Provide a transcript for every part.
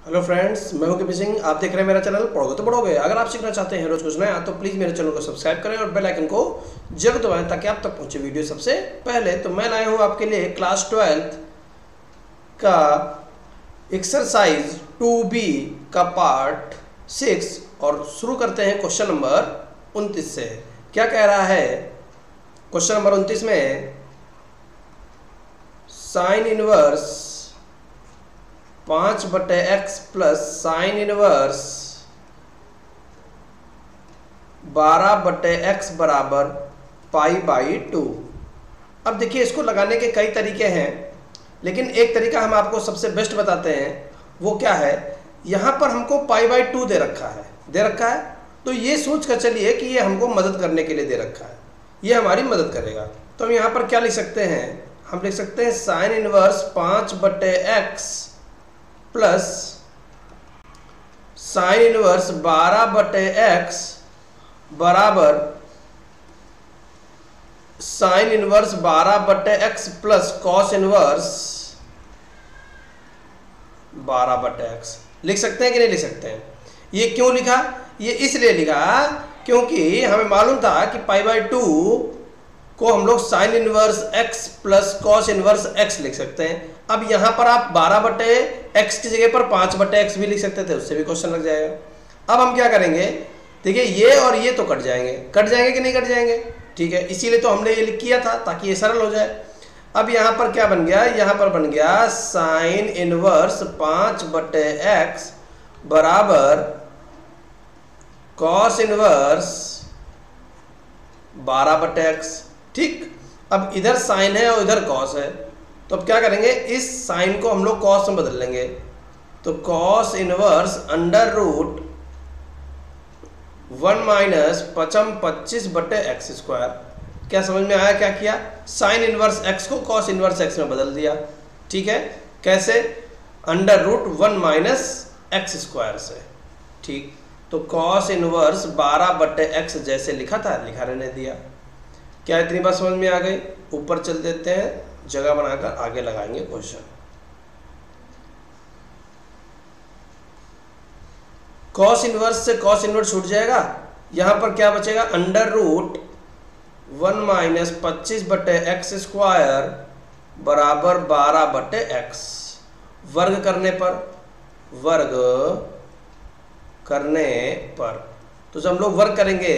Hello friends, मैं हूं कपी सिंह। आप देख रहे हैं मेरा चैनल पढ़ोगे तो पढ़ोगे। अगर आप सीखना चाहते हैं रोज कुछ नया तो प्लीज़ मेरे चैनल को सब्सक्राइब करें और बेल आइकन को जरूर दबाएं ताकि आप तक पहुंचे वीडियो सबसे पहले। तो मैं लाया हूं आपके लिए क्लास 12th का एक्सरसाइज 2B का पार्ट 6 और शुरू करते हैं क्वेश्चन नंबर 29 से। क्या कह रहा है क्वेश्चन नंबर 29 में? Sine inverse 5/x plus sine inverse 12/x बराबर π/2। अब देखिए, इसको लगाने के कई तरीके हैं, लेकिन एक तरीका हम आपको सबसे बेस्ट बताते हैं। वो क्या है? यहाँ पर हमको π/2 दे रखा है, तो ये सोच कर चलिए कि ये हमको मदद करने के लिए दे रखा है, ये हमारी मदद करेगा। तो हम यहाँ पर क्या लिख सकते हैं? हम लिख सकते हैं sine inverse 5/x plus sine inverse 12/x बराबर sine inverse 12/x plus cos inverse 12/x। लिख सकते हैं कि नहीं लिख सकते हैं? ये क्यों लिखा? ये इसलिए लिखा क्योंकि हमें मालूम था कि π/2 को हम लोग sign inverse x plus cos inverse x लिख सकते हैं। अब यहाँ पर आप 12/x की जगह पर 5/x भी लिख सकते थे, उससे भी क्वेश्चन लग जाएगा। अब हम क्या करेंगे? देखिए, ये और ये तो कट जाएंगे कि नहीं कट जाएंगे? ठीक है, इसीलिए तो हमने ये किया था ताकि ये सरल हो जाए। अब यहाँ पर क्या बन गया? यहाँ पर बन गया साइन इनवर्स 5/x बराबर कॉस इनवर्स 12/x। ठीक, अब इधर साइन है और इधर कॉस है, तो अब क्या करेंगे? इस साइन को हम लोग कॉस में बदल लेंगे। तो cos inverse under root 1 minus 25/x square. क्या समझ में आया? क्या किया? साइन इनवर्स x को कॉस इनवर्स x में बदल दिया। ठीक है, कैसे? Under root 1 minus x square से। ठीक, तो कॉस इनवर्स 12/x जैसे लिखा था, लिखा रहने दिया। क्या इतनी बात समझ में आ गई? ऊपर चल देते हैं, जगह बनाकर आगे लगाएंगे क्वेश्चन। कॉस इनवर्स से कॉस इनवर्स छूट जाएगा। यहां पर क्या बचेगा? Under root 1 minus 25/x square बराबर 12/x। वर्ग करने पर तो जब हम लोग वर्ग करेंगे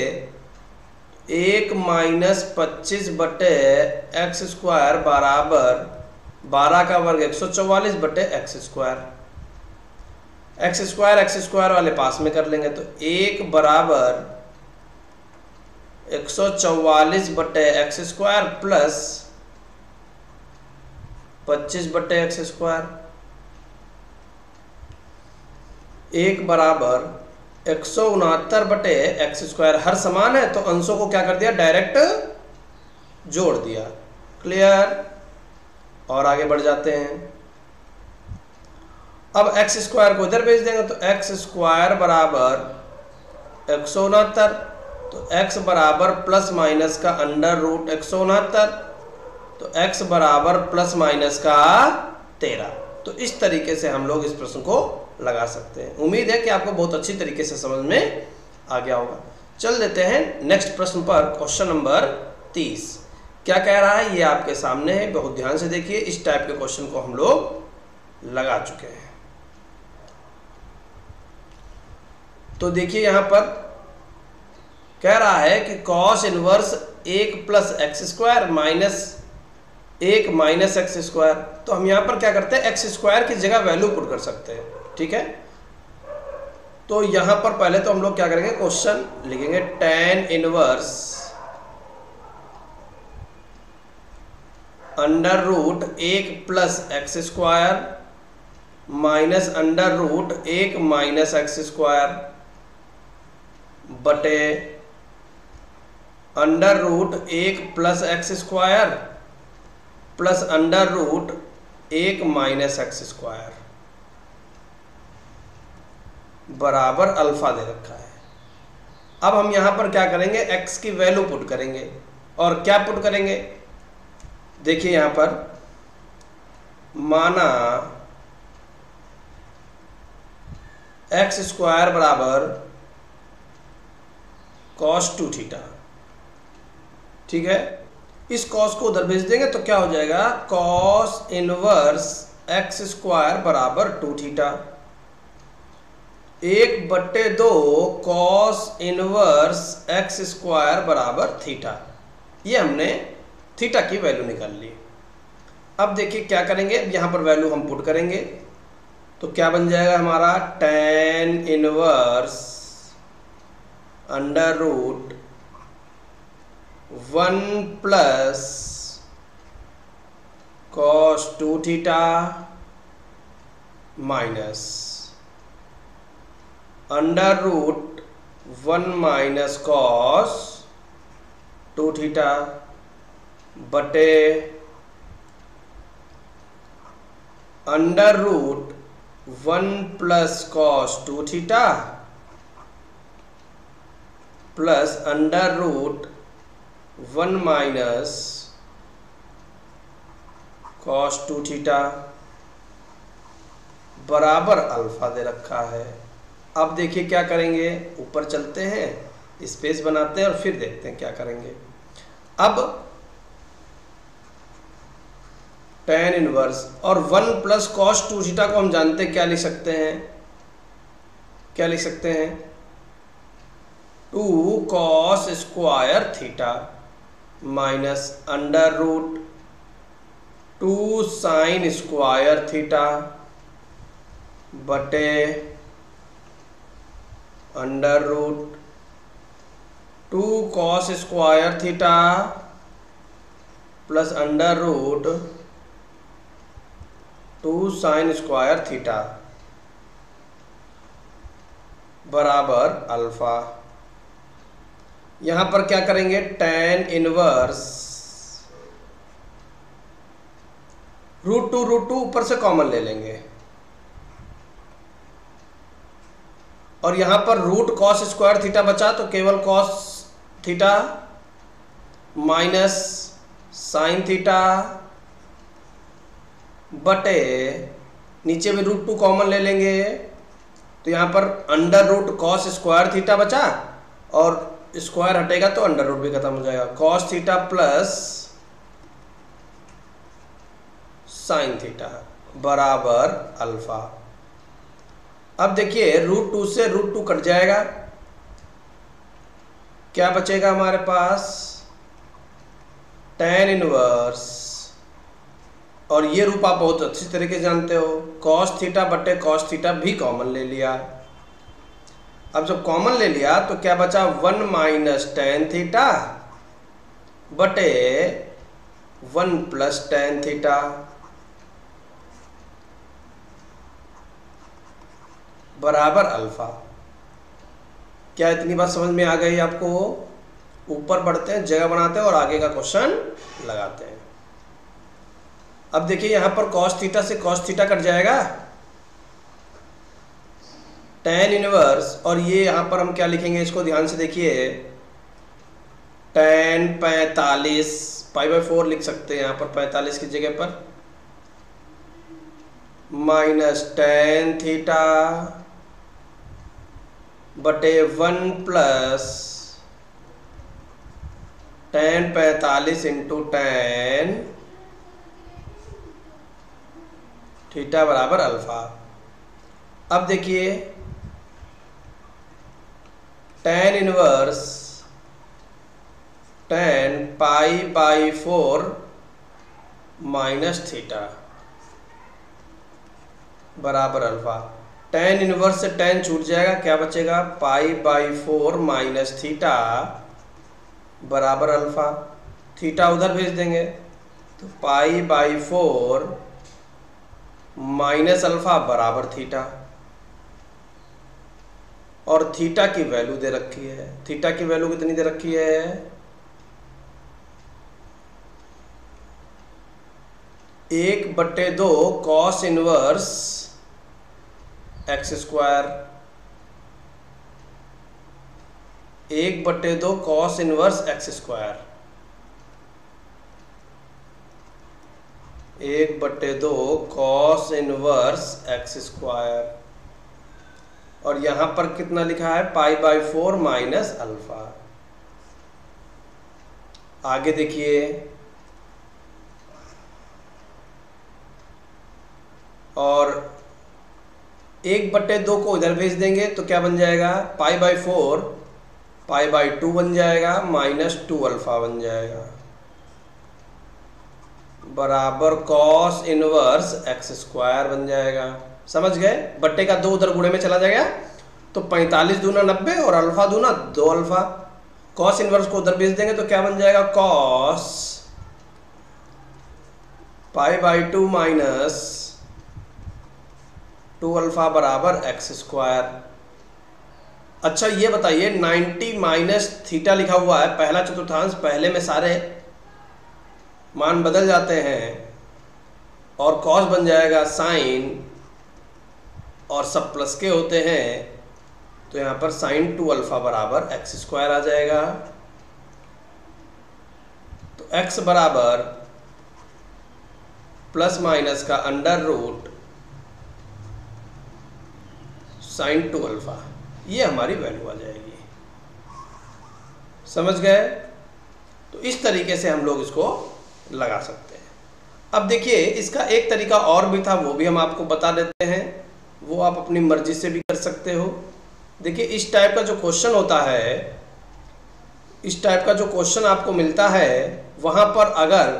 1 माइनस 25/x स्क्वायर बराबर 12 का वर्ग 144/x स्क्वायर। x स्क्वायर वाले पास में कर लेंगे, तो 1 बराबर 144/x square plus 25/x square. 1 बराबर 169/x स्क्वायर। हर समान है तो अंशों को क्या कर दिया? डायरेक्ट जोड़ दिया। क्लियर? और आगे बढ़ जाते हैं। अब x स्क्वायर को इधर भेज देंगे, तो x स्क्वायर बराबर 169, तो x बराबर प्लस माइनस का अंडर रूट 169, तो x बराबर प्लस माइनस का 13। तो इस तरीके से हम लोग इस प्रश्न को लगा सकते हैं। उम्मीद है कि आपको बहुत अच्छी तरीके से समझ में आ गया होगा। चल देते हैं नेक्स्ट प्रश्न पर। क्वेश्चन नंबर 30 क्या कह रहा है? ये आपके सामने है, बहुत ध्यान से देखिए। इस टाइप के क्वेश्चन को हम लोग लगा चुके हैं। तो देखिए, यहां पर कह रहा है कि cos inverse 1 plus x square minus 1 minus x square. तो हम यहां पर क्या करते हैं? एक्स स्क्वायर की जगह वैल्यू पुट कर सकते हैं। ठीक है, तो यहां पर पहले तो हम लोग क्या करेंगे? क्वेश्चन लिखेंगे tan inverse under root 1 plus x square minus under root 1 minus x square बटे under root 1 plus x square plus under root 1 minus x square बराबर अल्फा दे रखा है। अब हम यहां पर क्या करेंगे? x की वैल्यू पुट करेंगे। और क्या पुट करेंगे? देखिए, यहां पर माना एक्स स्क्वायर बराबर कॉस 2 थीटा। ठीक है, इस कॉस को उधर भेज देंगे तो क्या हो जाएगा, कॉस इनवर्स एक्स स्क्वायर बराबर 2 theta. 1/2 cos inverse x square बराबर थीटा। ये हमने थीटा की वैल्यू निकाल ली। अब देखिए क्या करेंगे, यहाँ पर वैल्यू हम पुट करेंगे तो क्या बन जाएगा हमारा, tan inverse under root 1 plus cos 2 theta minus under root 1 minus cos 2 theta बटे under root 1 plus cos 2 theta plus under root 1 minus cos 2 theta बराबर अल्फा दे रखा है। अब देखिए क्या करेंगे, ऊपर चलते हैं, स्पेस बनाते हैं और फिर देखते हैं क्या करेंगे। अब tan इनवर्स और 1 प्लस कॉस 2 थीटा को हम जानते हैं, क्या लिख सकते हैं, क्या लिख सकते हैं, 2 cos square theta minus under root 2 sine square theta बटे under root 2 cos square theta plus under root 2 sine square theta बराबर अल्फा। यहां पर क्या करेंगे, tan इनवर्स √2 ऊपर से कॉमन ले लेंगे और यहां पर रूट कॉस स्क्वायर थीटा बचा तो केवल cos theta minus sine theta बटे नीचे में √2 कॉमन ले लेंगे तो यहाँ पर under root cos square theta बचा और स्क्वायर हटेगा तो अंडर रूट भी खत्म हो जाएगा, cos theta plus sine theta बराबर अल्फा। अब देखिए √2 से √2 कट जाएगा, क्या बचेगा हमारे पास, tan इनवर्स और ये रूप आप बहुत अच्छी तरीके से जानते हो, कॉस थीटा बटे कॉस थीटा भी कॉमन ले लिया। अब जब कॉमन ले लिया तो क्या बचा, 1 माइनस tan थीटा बटे 1 प्लस tan थीटा बराबर अल्फा। क्या इतनी बात समझ में आ गई आपको? ऊपर बढ़ते हैं, जगह बनाते हैं और आगे का क्वेश्चन लगाते हैं। अब देखिए यहां पर cos थीटा से cos थीटा कट जाएगा, tan इनवर्स और ये यहां पर हम क्या लिखेंगे, इसको ध्यान से देखिए, tan 45 π/4 लिख सकते हैं, यहां पर 45 की जगह पर माइनस tan थीटा बटे 1 plus tan 45 into tan theta बराबर अल्फा। अब देखिए tan inverse tan π/4 minus theta बराबर अल्फा। tan इनवर्स से tan छूट जाएगा, क्या बचेगा, π/4 माइनस थीटा बराबर अल्फा। थीटा उधर भेज देंगे तो π/4 माइनस अल्फा बराबर थीटा और थीटा की वैल्यू दे रखी है। थीटा की वैल्यू कितनी दे रखी है, 1/2 cos inverse x square, 1/2 cos inverse x square, 1/2 cos inverse x square और यहाँ पर कितना लिखा है π/4 माइनस अल्फा। आगे देखिए, और 1/2 को इधर भेज देंगे तो क्या बन जाएगा, π/4 π/2 बन जाएगा -2 अल्फा बन जाएगा, बराबर cos इनवर्स x² बन जाएगा। समझ गए? बट्टे का 2 उधर गुणे में चला जाएगा तो 45 दूना 90 और अल्फा दूना 2 अल्फा। cos इनवर्स को उधर भेज देंगे तो क्या बन जाएगा, cos π/2 माइनस 2 अल्फा बराबर x²। अच्छा ये बताइए, 90 माइनस थीटा लिखा हुआ है, पहला चतुर्थांश, पहले में सारे मान बदल जाते हैं और cos बन जाएगा sin, और सब प्लस के होते हैं तो यहाँ पर sin 2 अल्फा बराबर x² आ जाएगा। तो x बराबर प्लस माइनस का अंडर रूट sin 2 अल्फा, ये हमारी वैल्यू आ जाएगी। समझ गए? तो इस तरीके से हम लोग इसको लगा सकते हैं। अब देखिए, इसका एक तरीका और भी था, वो भी हम आपको बता देते हैं, वो आप अपनी मर्जी से भी कर सकते हो। देखिए, इस टाइप का जो क्वेश्चन होता है, इस टाइप का जो क्वेश्चन आपको मिलता है, वहाँ पर अगर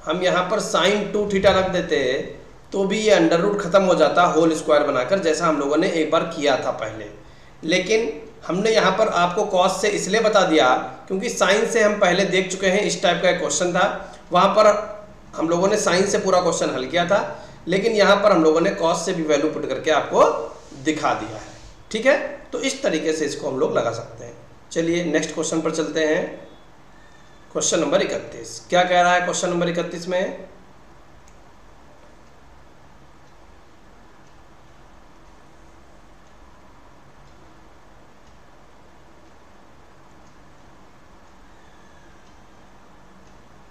हम यहाँ पर sin 2 थीटा रख देते तो भी ये अंडर रूट खत्म हो जाता होल स्क्वायर बनाकर, जैसा हम लोगों ने एक बार किया था पहले। लेकिन हमने यहाँ पर आपको cos से इसलिए बता दिया क्योंकि sin से हम पहले देख चुके हैं, इस टाइप का एक क्वेश्चन था, वहाँ पर हम लोगों ने sin से पूरा क्वेश्चन हल किया था, लेकिन यहाँ पर हम लोगों ने cos से भी वैल्यू पुट करके आपको दिखा दिया है। ठीक है? तो इस तरीके से इसको हम लोग लगा सकते हैं। चलिए नेक्स्ट क्वेश्चन पर चलते हैं। क्वेश्चन नंबर 31 क्या कह रहा है? क्वेश्चन नंबर 31 में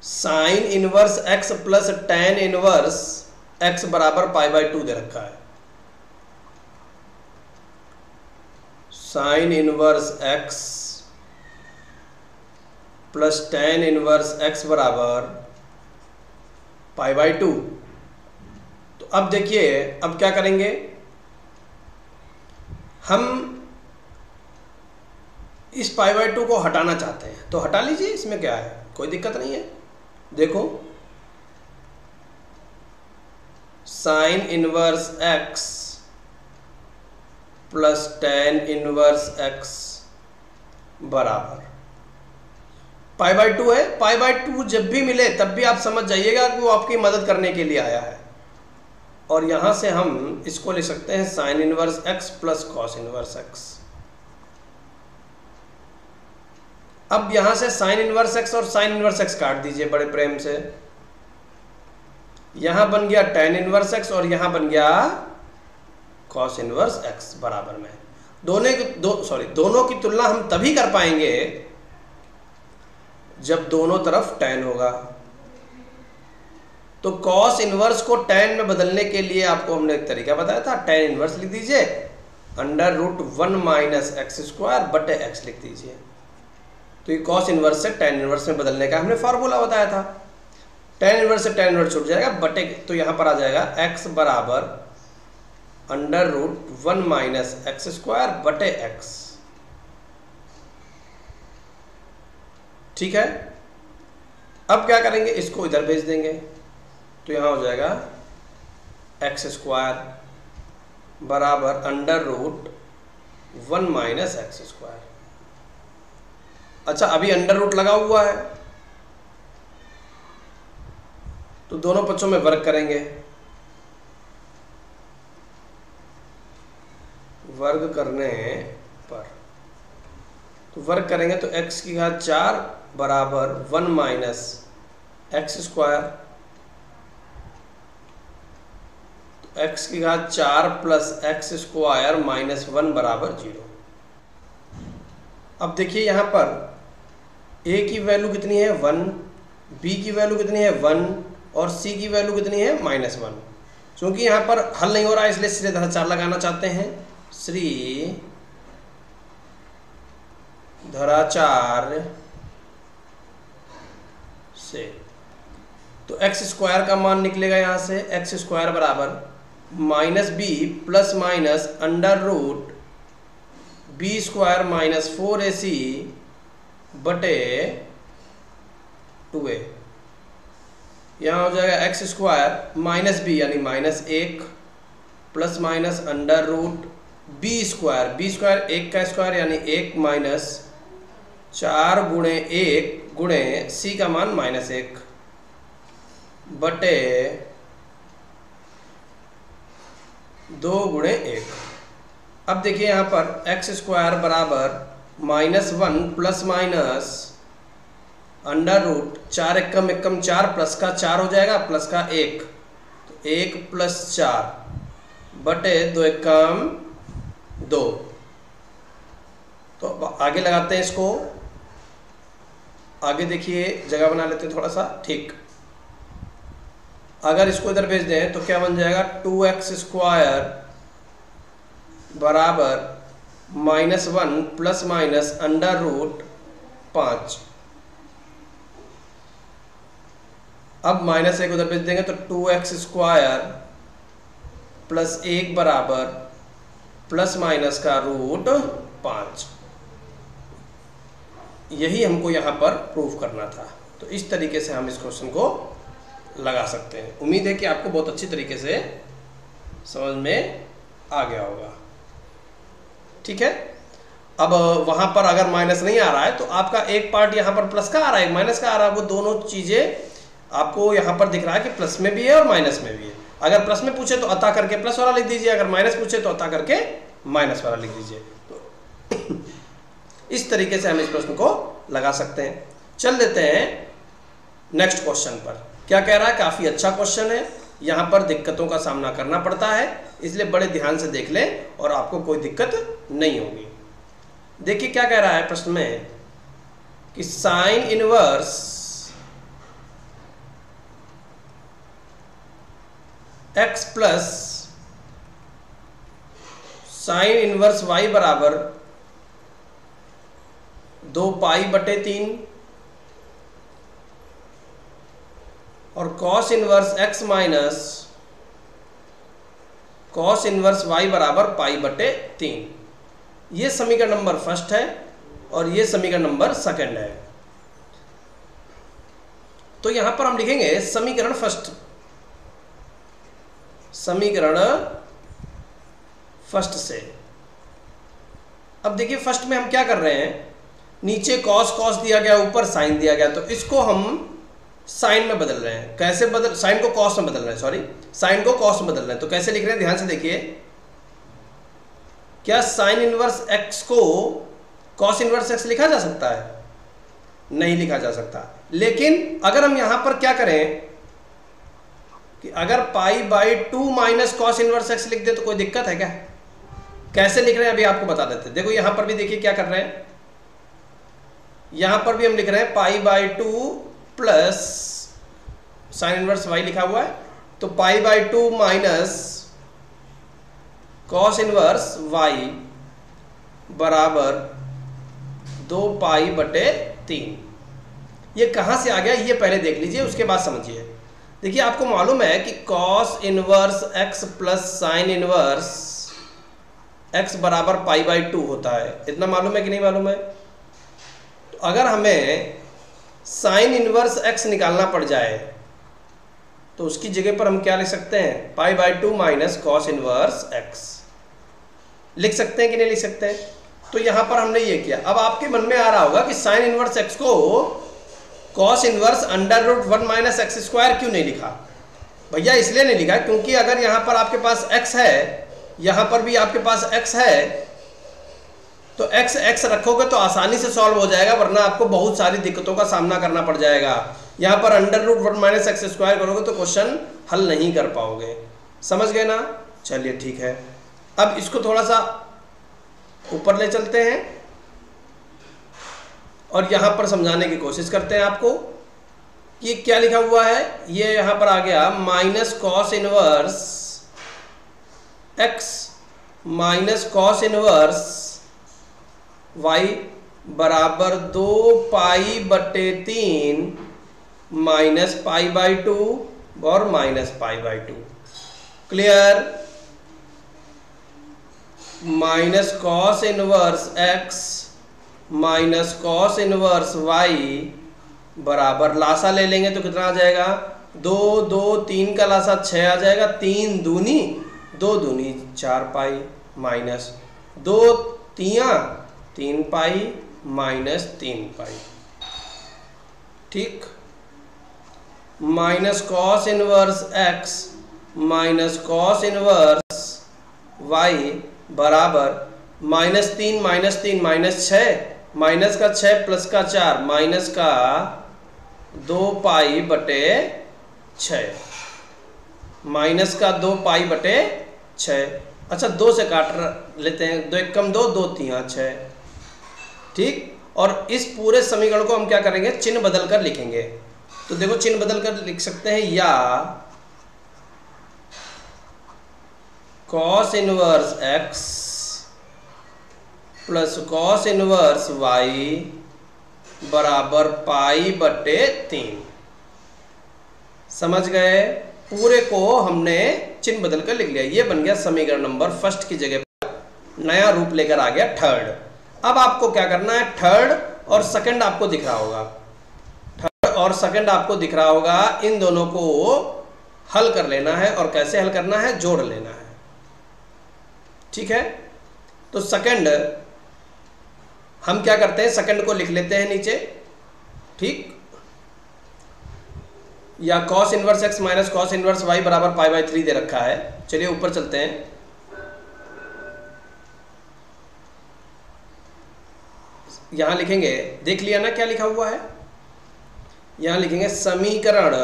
sign inverse x plus tan inverse x बराबर π/2 दे रखा है। Sign inverse x plus tan inverse x बराबर π/2। तो अब देखिए, अब क्या करेंगे, हम इस π/2 को हटाना चाहते हैं तो हटा लीजिए, इसमें क्या है, कोई दिक्कत नहीं है। देखो, sign inverse x plus tan inverse x बराबर π/2 है। π/2 जब भी मिले तब भी आप समझ जाइएगा कि वो आपकी मदद करने के लिए आया है, और यहां से हम इसको ले सकते हैं sign inverse x plus cos inverse x। अब यहां से साइन इनवर्स x और साइन इनवर्स x काट दीजिए बड़े प्रेम से। यहां बन गया tan इनवर्स x और यहां बन गया cos इनवर्स x बराबर में। दोनों की तुलना हम तभी कर पाएंगे जब दोनों तरफ tan होगा। तो cos इनवर्स को tan में बदलने के लिए आपको हमने एक तरीका बताया था, tan इनवर्स लिख दीजिए, under root 1 minus x square बटे x लिख दीजिए। तो ये cos इनवर्स से tan इनवर्स में बदलने का हमने फार्मूला बताया था। tan इनवर्स से tan इनवर्स छूट जाएगा, बटे, तो यहां पर आ जाएगा x बराबर under root 1 minus x square बटे x। ठीक है? अब क्या करेंगे, इसको इधर भेज देंगे तो यहां हो जाएगा एक्स स्क्वायर बराबर under root 1 minus x square. अच्छा, अभी अंडर रूट लगा हुआ है तो दोनों पक्षों में वर्ग करेंगे। वर्ग करने पर तो वर्ग करेंगे तो x की घात 4 बराबर 1 माइनस एक्स स्क्वायर, तो x की घात 4 प्लस एक्स स्क्वायर माइनस 1 बराबर 0। अब देखिए यहां पर a की वैल्यू कितनी है 1, b की वैल्यू कितनी है 1 और c की वैल्यू कितनी है -1। क्योंकि यहाँ पर हल नहीं हो रहा है इसलिए सीधे 4 लगाना चाहते हैं। श्री धराचार्य से। तो एक्स स्क्वायर का मान निकलेगा यहाँ से, एक्स स्क्वायर बराबर minus b plus minus under root b square minus 4ac बटे 2a। यहाँ हो जाएगा एक्स स्क्वायर माइनस बी यानी minus 1 plus minus under root b square एक का स्क्वायर यानी 1 माइनस 4 गुणे 1 गुणे सी का मान माइनस 1 बटे 2 गुणे 1। अब देखिए यहाँ पर एक्स स्क्वायर बराबर -1 प्लस माइनस अंडर रूट 4 एकम एकम 4 प्लस का 4 हो जाएगा प्लस का 1 तो 1 प्लस 4 बटे 2 एकम 2। तो आगे लगाते हैं इसको, आगे देखिए जगह बना लेते हैं थोड़ा सा, ठीक। अगर इसको इधर भेज दें तो क्या बन जाएगा 2x स्क्वायर बराबर -1 प्लस माइनस अंडर रूट 5। अब -1 उधर भेज देंगे तो 2x स्क्वायर प्लस 1 बराबर प्लस माइनस का रूट 5। यही हमको यहाँ पर प्रूव करना था। तो इस तरीके से हम इस क्वेश्चन को लगा सकते हैं। उम्मीद है कि आपको बहुत अच्छी तरीके से समझ में आ गया होगा, ठीक है। अब वहाँ पर अगर माइनस नहीं आ रहा है तो आपका एक पार्ट यहाँ पर प्लस का आ रहा है, माइनस का आ रहा है, वो दोनों चीज़ें आपको यहाँ पर दिख रहा है कि प्लस में भी है और माइनस में भी है। अगर प्लस में पूछे तो अता करके प्लस वाला लिख दीजिए, अगर माइनस पूछे तो अता करके माइनस वाला लिख दीजिए। तो इस तरीके से हम इस प्रश्न को लगा सकते हैं। चल देते हैं नेक्स्ट क्वेश्चन पर। क्या कह रहा है, काफ़ी अच्छा क्वेश्चन है, यहाँ पर दिक्कतों का सामना करना पड़ता है, इसलिए बड़े ध्यान से देख लें और आपको कोई दिक्कत नहीं होगी। देखिए क्या कह रहा है प्रश्न में कि sine inverse x plus sine inverse y बराबर 2 पाई बटे 3 और cos inverse x minus cos inverse y बराबर पाई बटे 3। ये समीकरण नंबर फर्स्ट है और ये समीकरण नंबर सेकंड है। तो यहां पर हम लिखेंगे समीकरण फर्स्ट, समीकरण फर्स्ट से। अब देखिए फर्स्ट में हम क्या कर रहे हैं, नीचे कॉस कॉस दिया गया, ऊपर साइन दिया गया, तो इसको हम साइन में बदल रहे हैं। कैसे बदल, साइन को कॉस में बदल रहे हैं, सॉरी साइन को कॉस में बदल रहे हैं। तो कैसे लिख रहे हैं, ध्यान से देखिए। क्या साइन इनवर्स x को कॉस इनवर्स x लिखा जा सकता है? नहीं लिखा जा सकता। लेकिन अगर हम यहां पर क्या करें कि अगर pi by 2 minus cos inverse x लिख दे तो कोई दिक्कत है क्या? कैसे लिख रहे हैं अभी आपको बता देते हैं। देखो यहां पर भी देखिए क्या कर रहे हैं, यहां पर भी हम लिख रहे हैं pi by 2 plus sine inverse y लिखा हुआ है, तो pi by 2 minus cos inverse y बराबर 2 पाई बटे 3। ये कहां से आ गया ये पहले देख लीजिए, उसके बाद समझिए। देखिए आपको मालूम है कि cos inverse x plus sign inverse x बराबर पाई बाई 2 होता है, इतना मालूम है कि नहीं मालूम है? तो अगर हमें साइन इनवर्स x निकालना पड़ जाए तो उसकी जगह पर हम क्या लिख सकते हैं, pi by 2 minus cos inverse x लिख सकते हैं कि नहीं लिख सकते हैं? तो यहां पर हमने ये किया। अब आपके मन में आ रहा होगा कि साइन इनवर्स x को cos inverse under root 1 minus x square क्यों नहीं लिखा? भैया इसलिए नहीं लिखा क्योंकि अगर यहाँ पर आपके पास x है, यहाँ पर भी आपके पास x है, तो x रखोगे तो आसानी से सॉल्व हो जाएगा, वरना आपको बहुत सारी दिक्कतों का सामना करना पड़ जाएगा। यहाँ पर under root 1 minus x square करोगे तो क्वेश्चन हल नहीं कर पाओगे। समझ गए ना? चलिए ठीक है। अब इसको थोड़ा सा ऊपर ले चलते हैं और यहां पर समझाने की कोशिश करते हैं आपको कि क्या लिखा हुआ है। ये यहां पर आ गया minus cos inverse x minus cos inverse y बराबर 2 पाई बटे 3 माइनस पाई बाई 2 और minus pi by 2। Clear? Minus cos inverse x minus cos inverse y बराबर, लासा ले लेंगे तो कितना आ जाएगा, 2 2 3 का लासा 6 आ जाएगा, 3 दूनी 2 दूनी 4 पाई माइनस 2 तियां 3 पाई माइनस 3 पाई। ठीक, minus cos inverse x minus cos inverse y बराबर -3 -3 -6, माइनस का 6 प्लस का 4 माइनस का 2 पाई बटे 6, माइनस का 2 पाई बटे 6। अच्छा 2 से काट लेते हैं, 2 एक कम 2 2 3 6। ठीक, और इस पूरे समीकरण को हम क्या करेंगे, चिन्ह बदल कर लिखेंगे। तो देखो चिन्ह बदल कर लिख सकते हैं, या cos inverse x plus cos inverse y बराबर पाई बटे 3। समझ गए? पूरे को हमने चिन्ह बदल कर लिख लिया। ये बन गया समीकरण नंबर फर्स्ट की जगह पर नया रूप लेकर आ गया थर्ड। अब आपको क्या करना है, थर्ड और सेकंड आपको दिख रहा होगा, थर्ड और सेकंड आपको दिख रहा होगा, इन दोनों को हल कर लेना है। और कैसे हल करना है, जोड़ लेना है। ठीक है, तो सेकंड हम क्या करते हैं, सेकंड को लिख लेते हैं नीचे। ठीक, या cos inverse x minus cos inverse y बराबर पाई बाई 3 दे रखा है। चलिए ऊपर चलते हैं। यहां लिखेंगे, देख लिया ना क्या लिखा हुआ है, यहां लिखेंगे समीकरण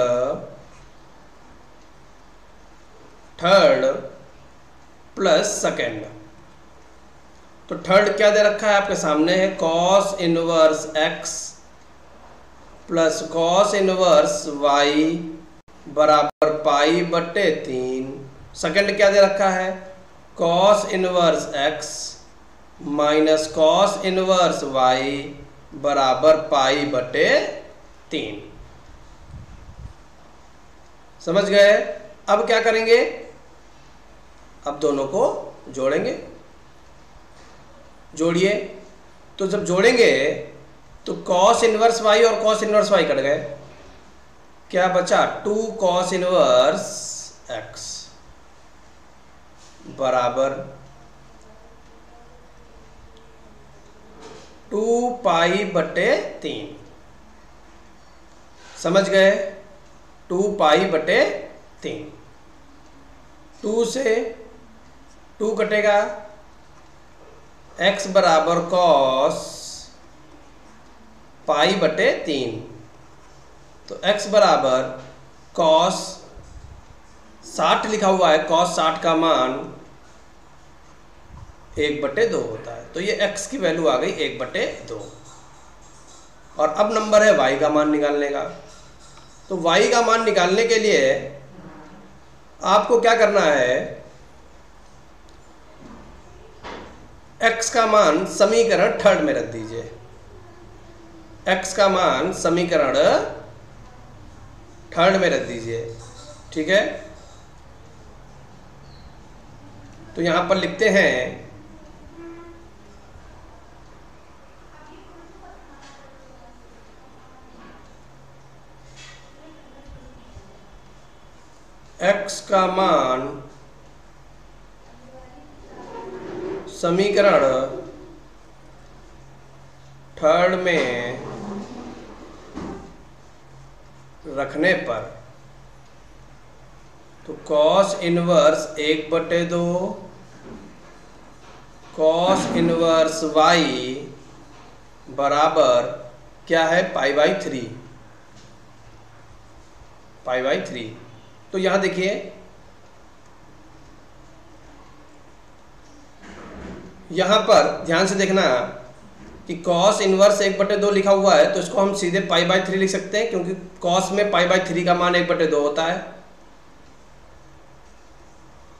थर्ड प्लस सेकंड। तो थर्ड क्या दे रखा है आपके सामने है, cos inverse x plus cos inverse y बराबर पाई बटे 3। सेकंड क्या दे रखा है, cos inverse x minus cos inverse y बराबर पाई बटे 3। समझ गए? अब क्या करेंगे, अब दोनों को जोड़ेंगे। जोड़िए, तो जब जोड़ेंगे तो कॉस इनवर्स y और कॉस इनवर्स y कट गए, क्या बचा, 2 कॉस इनवर्स x बराबर 2 पाई बटे 3। समझ गए? 2 पाई बटे 3। 2 से 2 कटेगा, x बराबर कॉस पाई बटे 3। तो x बराबर कॉस 60 लिखा हुआ है, कॉस 60 का मान 1/2 होता है। तो ये x की वैल्यू आ गई 1/2। और अब नंबर है y का मान निकालने का। तो y का मान निकालने के लिए आपको क्या करना है, x का मान समीकरण थर्ड में रख दीजिए। x का मान समीकरण थर्ड में रख दीजिए। ठीक है, तो यहां पर लिखते हैं x का मान समीकरण थर्ड में रखने पर, तो cos inverse 1/2 cos inverse y बराबर क्या है, पाई बाई 3। Pi by 3। तो यहां देखिए, यहां पर ध्यान से देखना कि कॉस इनवर्स 1/2 लिखा हुआ है, तो इसको हम सीधे पाई बाई 3 लिख सकते हैं, क्योंकि कॉस में पाई बाई 3 का मान 1/2 होता है।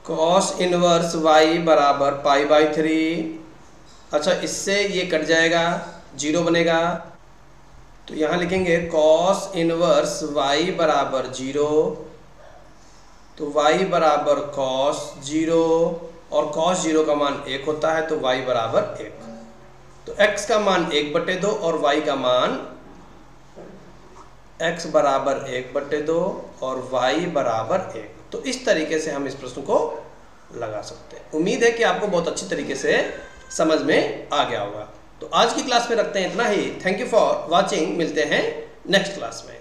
कॉस इनवर्स y बराबर π/3। अच्छा, इससे ये कट जाएगा, 0 बनेगा, तो यहाँ लिखेंगे कॉस इनवर्स y बराबर 0, तो y बराबर कॉस 0 और कॉस 0 का मान 1 होता है, तो y बराबर 1। तो x का मान 1/2 और y का मान x बराबर 1/2 और y बराबर 1। तो इस तरीके से हम इस प्रश्न को लगा सकते हैं। उम्मीद है कि आपको बहुत अच्छी तरीके से समझ में आ गया होगा। तो आज की क्लास में रखते हैं इतना ही। Thank you for watching. मिलते हैं नेक्स्ट क्लास में।